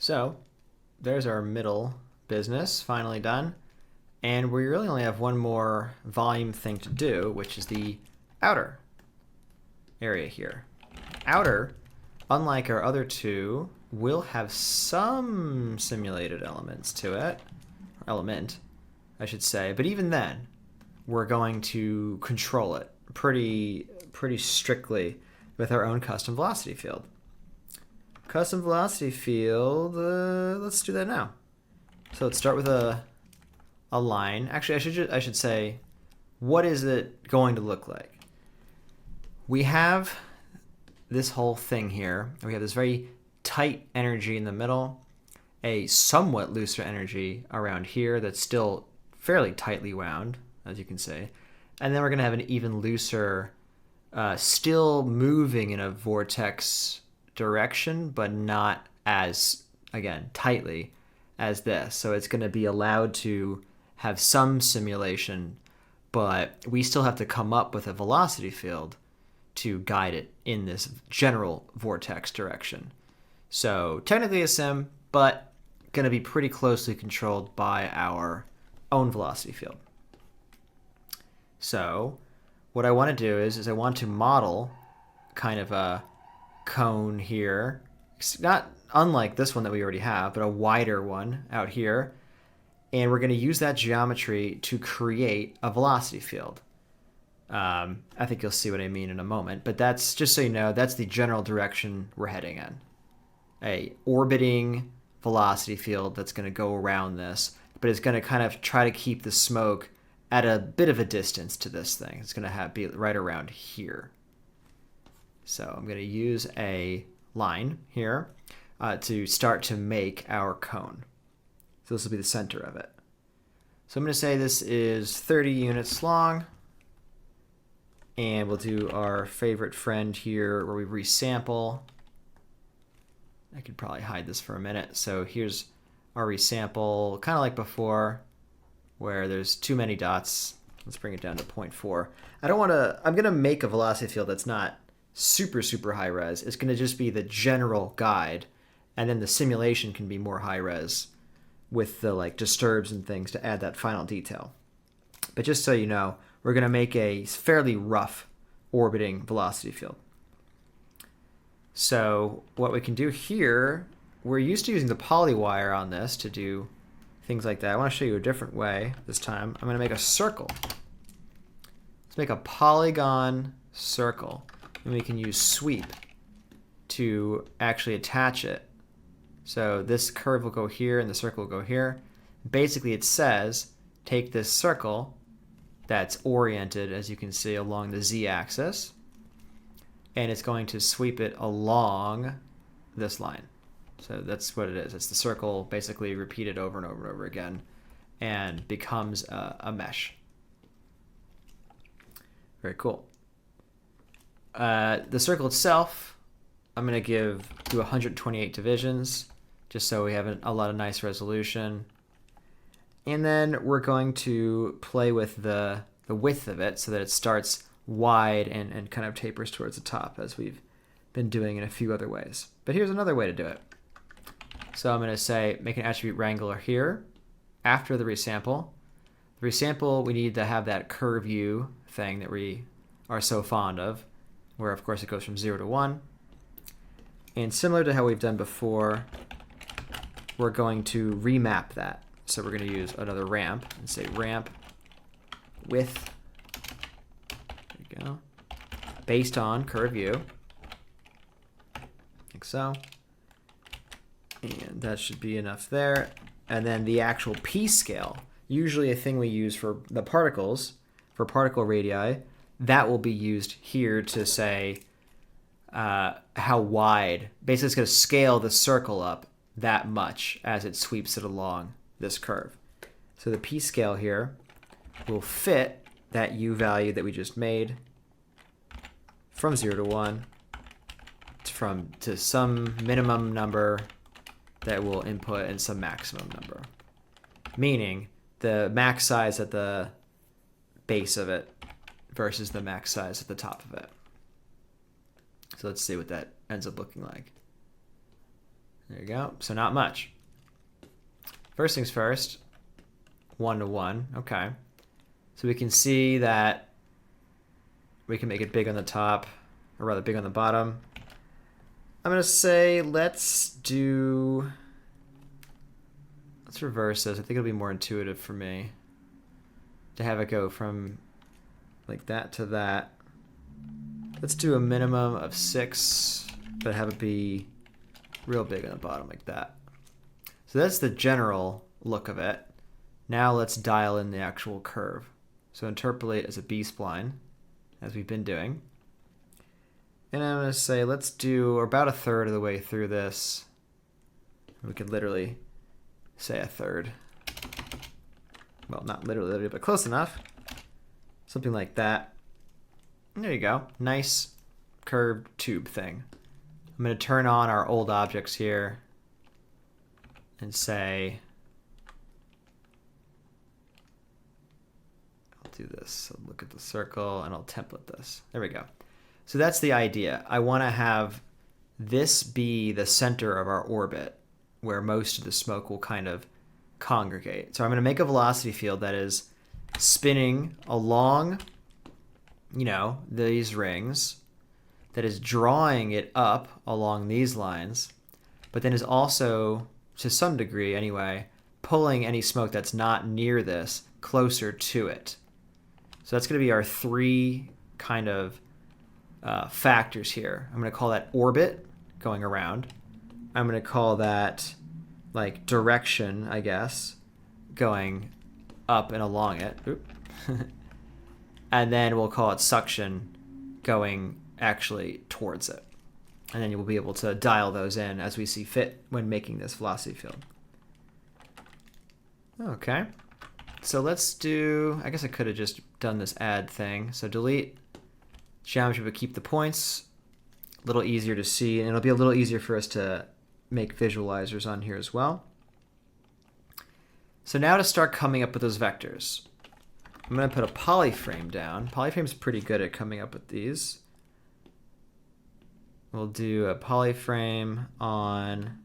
So there's our middle business finally done. And we really only have one more volume thing to do, which is the outer area here. Outer, unlike our other two, will have some simulated elements to it. Or element, I should say. But even then, we're going to control it pretty strictly with our own custom velocity field. Custom velocity field, let's do that now. So let's start with a line. Actually, I should say, what is it going to look like? We have this whole thing here. We have this very tight energy in the middle, a somewhat looser energy around here that's still fairly tightly wound, as you can see. And then we're going to have an even looser, still moving in a vortex direction, but not as, again, tightly as this. So it's going to be allowed to have some simulation, but we still have to come up with a velocity field to guide it in this general vortex direction. So technically a sim, but going to be pretty closely controlled by our own velocity field. So what I want to do is I want to model kind of a cone here. It's not unlike this one that we already have, but a wider one out here. And we're going to use that geometry to create a velocity field. I think you'll see what I mean in a moment, but that's, just so you know, that's the general direction we're heading in. A orbiting velocity field that's going to go around this, but it's going to kind of try to keep the smoke at a bit of a distance to this thing. It's going to be right around here. So I'm going to use a line here to start to make our cone. So this will be the center of it. So I'm going to say this is 30 units long. And we'll do our favorite friend here where we resample. I could probably hide this for a minute. So here's our resample, kind of like before, where there's too many dots. Let's bring it down to 0.4. I'm going to make a velocity field that's not super high res. It's going to just be the general guide. And then the simulation can be more high res with the like disturbs and things to add that final detail. But just so you know, we're going to make a fairly rough orbiting velocity field. So what we can do here, we're used to using the poly wire on this to do things like that. I want to show you a different way this time. I'm going to make a circle. Let's make a polygon circle. And we can use sweep to actually attach it. So this curve will go here and the circle will go here. Basically it says, take this circle that's oriented, as you can see, along the z-axis, and it's going to sweep it along this line. So that's what it is. It's the circle basically repeated over and over and over again and becomes a mesh. Very cool. The circle itself, I'm going to do 128 divisions just so we have a lot of nice resolution. And then we're going to play with the width of it so that it starts wide and kind of tapers towards the top, as we've been doing in a few other ways. But here's another way to do it. So I'm going to say make an attribute wrangler here after the resample. The resample, we need to have that curve U thing that we are so fond of, where of course it goes from 0 to 1. And similar to how we've done before, we're going to remap that. So we're going to use another ramp and say ramp width, there you go, based on curve U, like so. And that should be enough there. And then the actual P scale, usually a thing we use for the particles, for particle radii, that will be used here to say how wide. Basically it's going to scale the circle up that much as it sweeps it along this curve. So the P scale here will fit that U value that we just made from 0 to 1 to some minimum number that will input and some maximum number. Meaning the max size at the base of it versus the max size at the top of it. So let's see what that ends up looking like. There you go. So not much. First things first, 1 to 1. Okay. So we can see that we can make it big on the top, or rather big on the bottom. I'm going to say let's reverse this. I think it'll be more intuitive for me to have it go from like that to that. Let's do a minimum of 6, but have it be real big on the bottom like that. So that's the general look of it. Now let's dial in the actual curve. So interpolate as a B-spline, as we've been doing. And I'm going to say let's do about 1/3 of the way through this. We could literally say 1/3. Well, not literally, but close enough. Something like that. And there you go. Nice curved tube thing. I'm going to turn on our old objects here and say, I'll do this. So look at the circle and I'll template this. There we go. So that's the idea. I want to have this be the center of our orbit where most of the smoke will kind of congregate. So I'm going to make a velocity field that is spinning along, you know, these rings, that is drawing it up along these lines, but then is also, to some degree anyway, pulling any smoke that's not near this closer to it. So that's going to be our 3 kind of factors here. I'm going to call that orbit, going around. I'm going to call that like direction, I guess, going up and along it. And then we'll call it suction, going actually towards it. And then you'll be able to dial those in as we see fit when making this velocity field. Okay. So let's do, I guess I could have just done this add thing. So delete geometry, but keep the points. A little easier to see, and it'll be a little easier for us to make visualizers on here as well. So now to start coming up with those vectors. I'm going to put a polyframe down. Polyframe's pretty good at coming up with these. We'll do a polyframe on,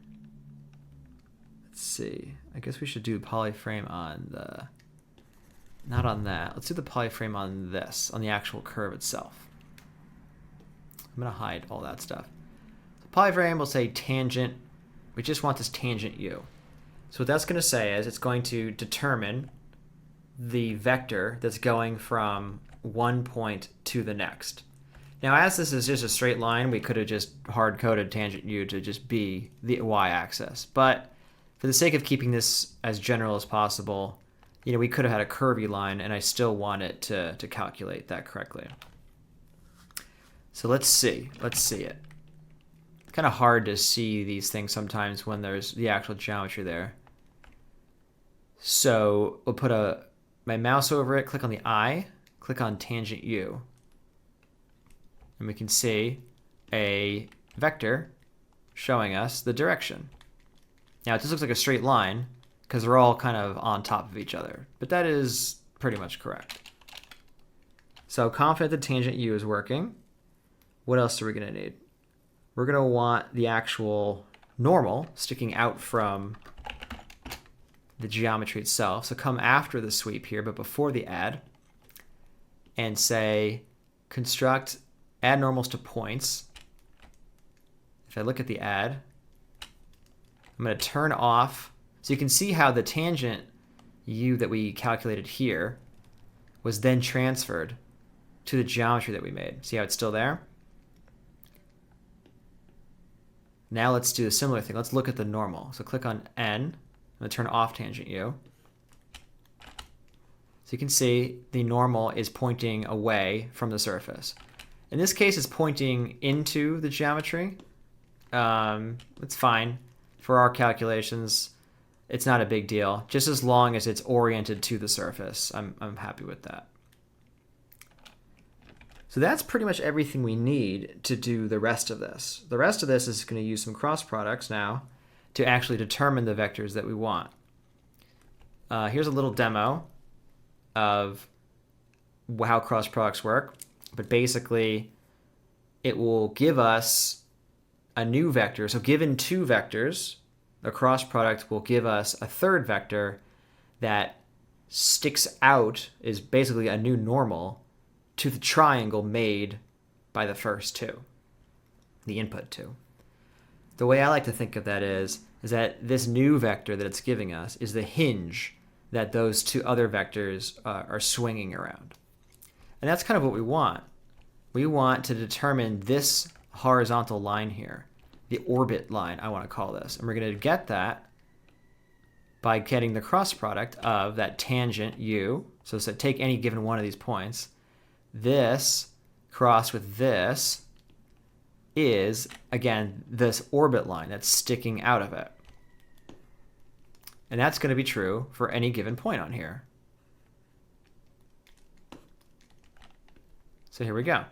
let's see, I guess we should do polyframe on the, not on that. Let's do the polyframe on this, on the actual curve itself. I'm going to hide all that stuff. So polyframe will say tangent. We just want this tangent u. So what that's going to say is it's going to determine the vector that's going from one point to the next. Now, as this is just a straight line, we could have just hard-coded tangent u to just be the y-axis. But for the sake of keeping this as general as possible, you know, we could have had a curvy line, and I still want it to calculate that correctly. So let's see. Let's see it. It's kind of hard to see these things sometimes when there's the actual geometry there. So we'll put my mouse over it, click on the eye, click on tangent u. And we can see a vector showing us the direction. Now, it just looks like a straight line because they're all kind of on top of each other, but that is pretty much correct. So confident the tangent u is working. What else are we going to need? We're going to want the actual normal sticking out from the geometry itself. So come after the sweep here, but before the add, and say construct add normals to points. If I look at the add, I'm going to turn off. So you can see how the tangent u that we calculated here was then transferred to the geometry that we made. See how it's still there? Now let's do a similar thing. Let's look at the normal. So click on N. I'm going to turn off tangent u. So you can see the normal is pointing away from the surface. In this case, it's pointing into the geometry. It's fine. For our calculations, it's not a big deal. Just as long as it's oriented to the surface, I'm happy with that. So that's pretty much everything we need to do the rest of this. The rest of this is going to use some cross products now to actually determine the vectors that we want. Here's a little demo of how cross products work. But basically, it will give us a new vector. So given 2 vectors, the cross product will give us a third vector that sticks out, is basically a new normal to the triangle made by the first two, the input two. The way I like to think of that is that this new vector that it's giving us is the hinge that those two other vectors are swinging around. And that's kind of what we want. We want to determine this horizontal line here, the orbit line, I want to call this. And we're going to get that by getting the cross product of that tangent u. So take any given one of these points. This crossed with this is, again, this orbit line that's sticking out of it. And that's going to be true for any given point on here. So here we go.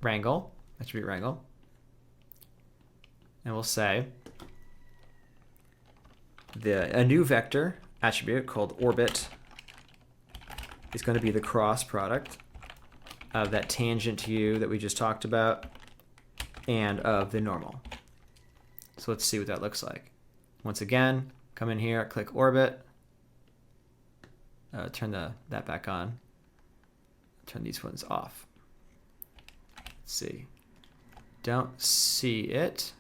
Wrangle. That should be wrangle. And we'll say a new vector attribute called orbit is going to be the cross product of that tangent u that we just talked about and of the normal. So let's see what that looks like. Once again, come in here, click orbit, turn that back on, turn these ones off. Let's see. Don't see it.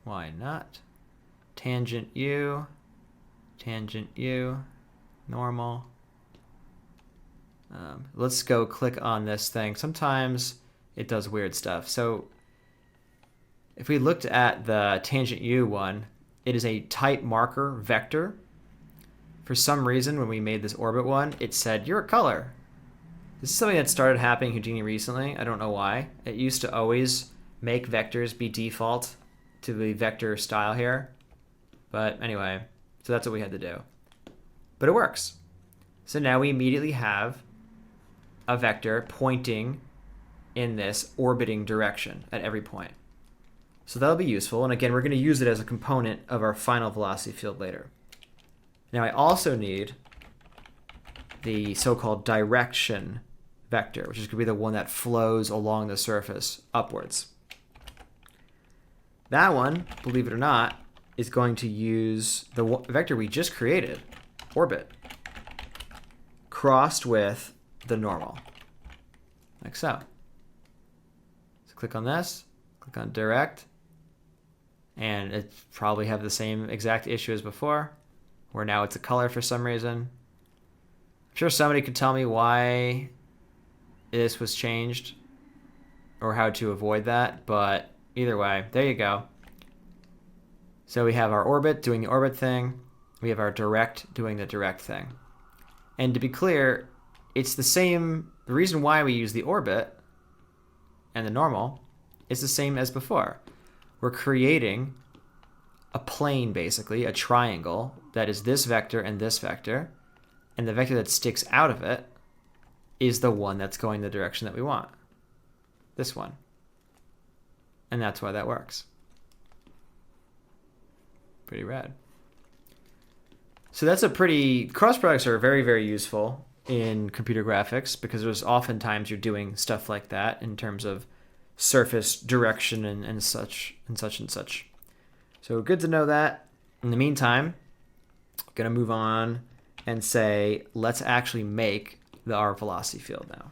Why not? Tangent u, normal. Let's go click on this thing. Sometimes it does weird stuff. So if we looked at the tangent u one, it is a type marker vector. For some reason, when we made this orbit one, it said, you're a color. This is something that started happening in Houdini recently. I don't know why. It used to always make vectors be default to the vector style here. But anyway, so that's what we had to do. But it works. So now we immediately have a vector pointing in this orbiting direction at every point. So that'll be useful. And again, we're going to use it as a component of our final velocity field later. Now I also need the so-called direction vector, which is going to be the one that flows along the surface upwards. That one, believe it or not, is going to use the vector we just created, orbit, crossed with the normal, like so. So click on this, click on direct, and it probably have the same exact issue as before, where now it's a color for some reason. I'm sure somebody could tell me why this was changed or how to avoid that, but either way, there you go. So we have our orbit doing the orbit thing. We have our direct doing the direct thing. And to be clear, it's the same. The reason why we use the orbit and the normal is the same as before. We're creating a plane, basically, a triangle that is this vector and this vector. And the vector that sticks out of it is the one that's going the direction that we want. This one. And that's why that works. Pretty rad. So that's a pretty, cross products are very, very useful in computer graphics because there's oftentimes you're doing stuff like that in terms of surface direction and such and such and such. So good to know that. In the meantime, I'm going to move on and say, let's actually make our velocity field now.